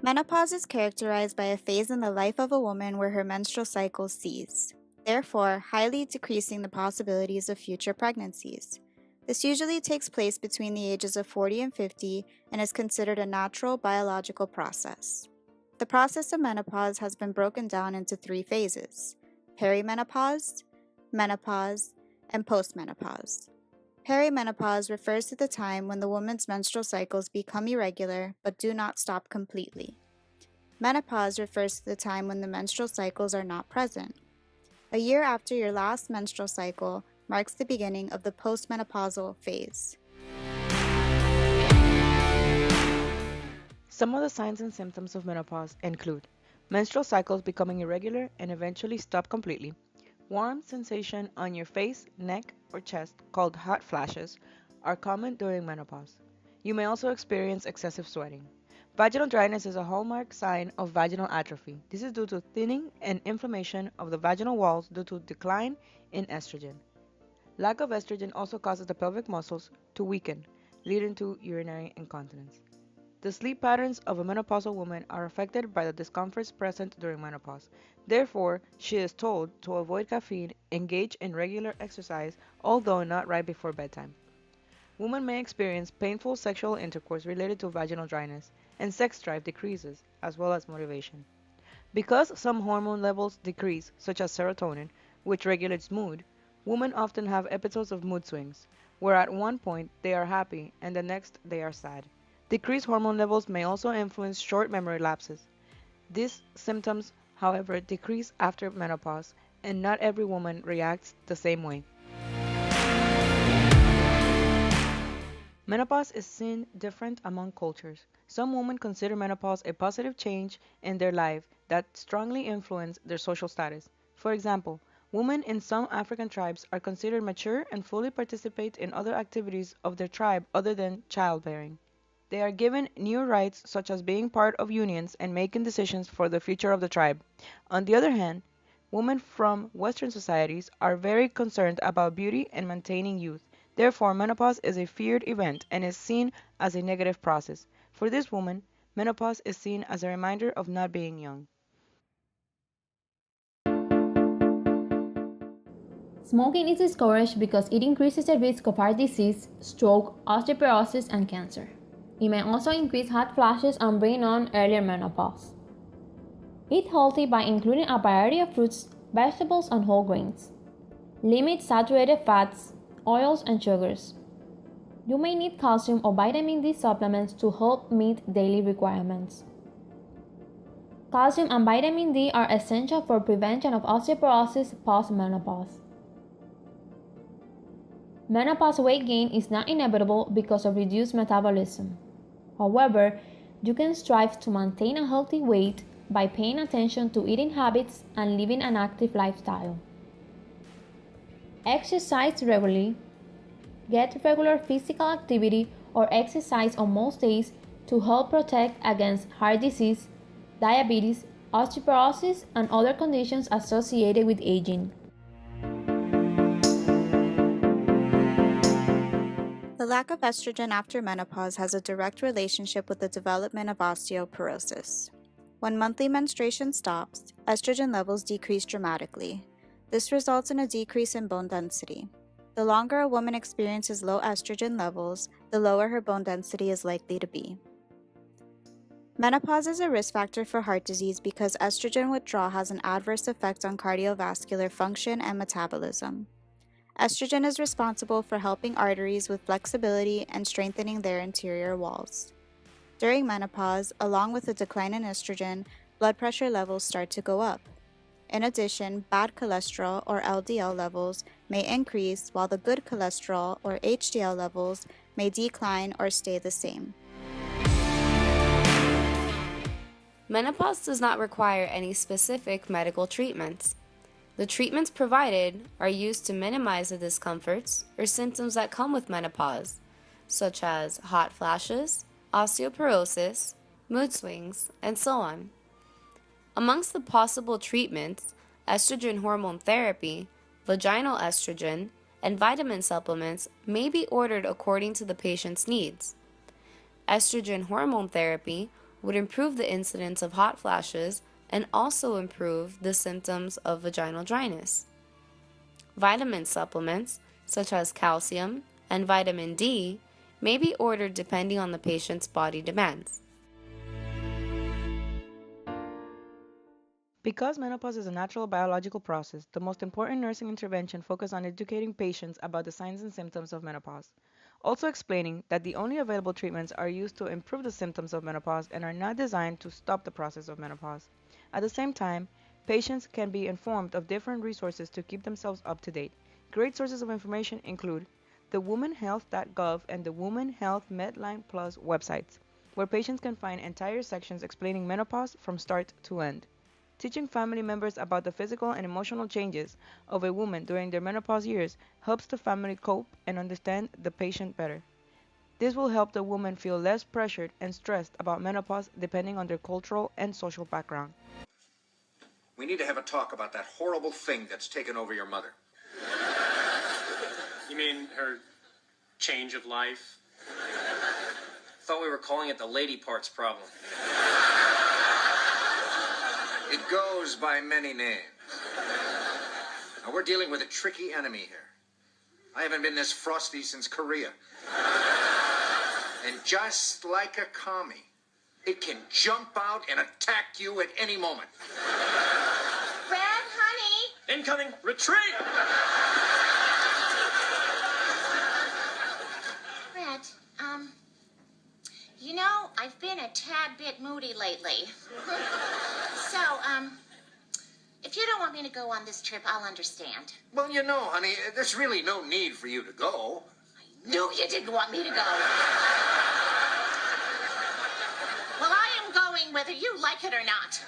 Menopause is characterized by a phase in the life of a woman where her menstrual cycle ceases, therefore, highly decreasing the possibilities of future pregnancies. This usually takes place between the ages of 40 and 50 and is considered a natural biological process. The process of menopause has been broken down into three phases: perimenopause, menopause, and postmenopause. Perimenopause refers to the time when the woman's menstrual cycles become irregular but do not stop completely. Menopause refers to the time when the menstrual cycles are not present. A year after your last menstrual cycle marks the beginning of the postmenopausal phase. Some of the signs and symptoms of menopause include menstrual cycles becoming irregular and eventually stop completely, warm sensation on your face, neck, or chest, called hot flashes, are common during menopause. You may also experience excessive sweating. Vaginal dryness is a hallmark sign of vaginal atrophy. This is due to thinning and inflammation of the vaginal walls due to decline in estrogen. Lack of estrogen also causes the pelvic muscles to weaken, leading to urinary incontinence. The sleep patterns of a menopausal woman are affected by the discomforts present during menopause. Therefore, she is told to avoid caffeine, engage in regular exercise, although not right before bedtime. Women may experience painful sexual intercourse related to vaginal dryness, and sex drive decreases, as well as motivation. Because some hormone levels decrease, such as serotonin, which regulates mood, women often have episodes of mood swings, where at one point they are happy and the next they are sad. Decreased hormone levels may also influence short memory lapses. These symptoms, however, decrease after menopause, and not every woman reacts the same way. Menopause is seen different among cultures. Some women consider menopause a positive change in their life that strongly influence their social status. For example, women in some African tribes are considered mature and fully participate in other activities of their tribe other than childbearing. They are given new rights such as being part of unions and making decisions for the future of the tribe. On the other hand, women from Western societies are very concerned about beauty and maintaining youth. Therefore, menopause is a feared event and is seen as a negative process. For this woman, menopause is seen as a reminder of not being young. Smoking is discouraged because it increases the risk of heart disease, stroke, osteoporosis, and cancer. It may also increase hot flashes and bring on earlier menopause. Eat healthy by including a variety of fruits, vegetables, and whole grains. Limit saturated fats, oils, and sugars. You may need calcium or vitamin D supplements to help meet daily requirements. Calcium and vitamin D are essential for prevention of osteoporosis post-menopause. Menopause weight gain is not inevitable because of reduced metabolism. However, you can strive to maintain a healthy weight by paying attention to eating habits and living an active lifestyle. Exercise regularly. Get regular physical activity or exercise on most days to help protect against heart disease, diabetes, osteoporosis, and other conditions associated with aging. The lack of estrogen after menopause has a direct relationship with the development of osteoporosis. When monthly menstruation stops, estrogen levels decrease dramatically. This results in a decrease in bone density. The longer a woman experiences low estrogen levels, the lower her bone density is likely to be. Menopause is a risk factor for heart disease because estrogen withdrawal has an adverse effect on cardiovascular function and metabolism. Estrogen is responsible for helping arteries with flexibility and strengthening their interior walls. During menopause, along with a decline in estrogen, blood pressure levels start to go up. In addition, bad cholesterol or LDL levels may increase while the good cholesterol or HDL levels may decline or stay the same. Menopause does not require any specific medical treatments. The treatments provided are used to minimize the discomforts or symptoms that come with menopause, such as hot flashes, osteoporosis, mood swings, and so on. Amongst the possible treatments, estrogen hormone therapy, vaginal estrogen, and vitamin supplements may be ordered according to the patient's needs. Estrogen hormone therapy would improve the incidence of hot flashes and also improve the symptoms of vaginal dryness. Vitamin supplements, such as calcium and vitamin D, may be ordered depending on the patient's body demands. Because menopause is a natural biological process, the most important nursing intervention focuses on educating patients about the signs and symptoms of menopause. Also explaining that the only available treatments are used to improve the symptoms of menopause and are not designed to stop the process of menopause. At the same time, patients can be informed of different resources to keep themselves up to date. Great sources of information include the womanhealth.gov and the Woman Health Medline Plus websites, where patients can find entire sections explaining menopause from start to end. Teaching family members about the physical and emotional changes of a woman during their menopause years helps the family cope and understand the patient better. This will help the woman feel less pressured and stressed about menopause depending on their cultural and social background. We need to have a talk about that horrible thing that's taken over your mother. You mean her change of life? Thought we were calling it the lady parts problem. It goes by many names. Now, we're dealing with a tricky enemy here. I haven't been this frosty since Korea. And just like a commie, it can jump out and attack you at any moment. Red, honey! Incoming! Retreat! Red, you know, I've been a tad bit moody lately. So, if you don't want me to go on this trip, I'll understand. Well, you know, honey, there's really no need for you to go. I knew you didn't want me to go. Well, I am going whether you like it or not.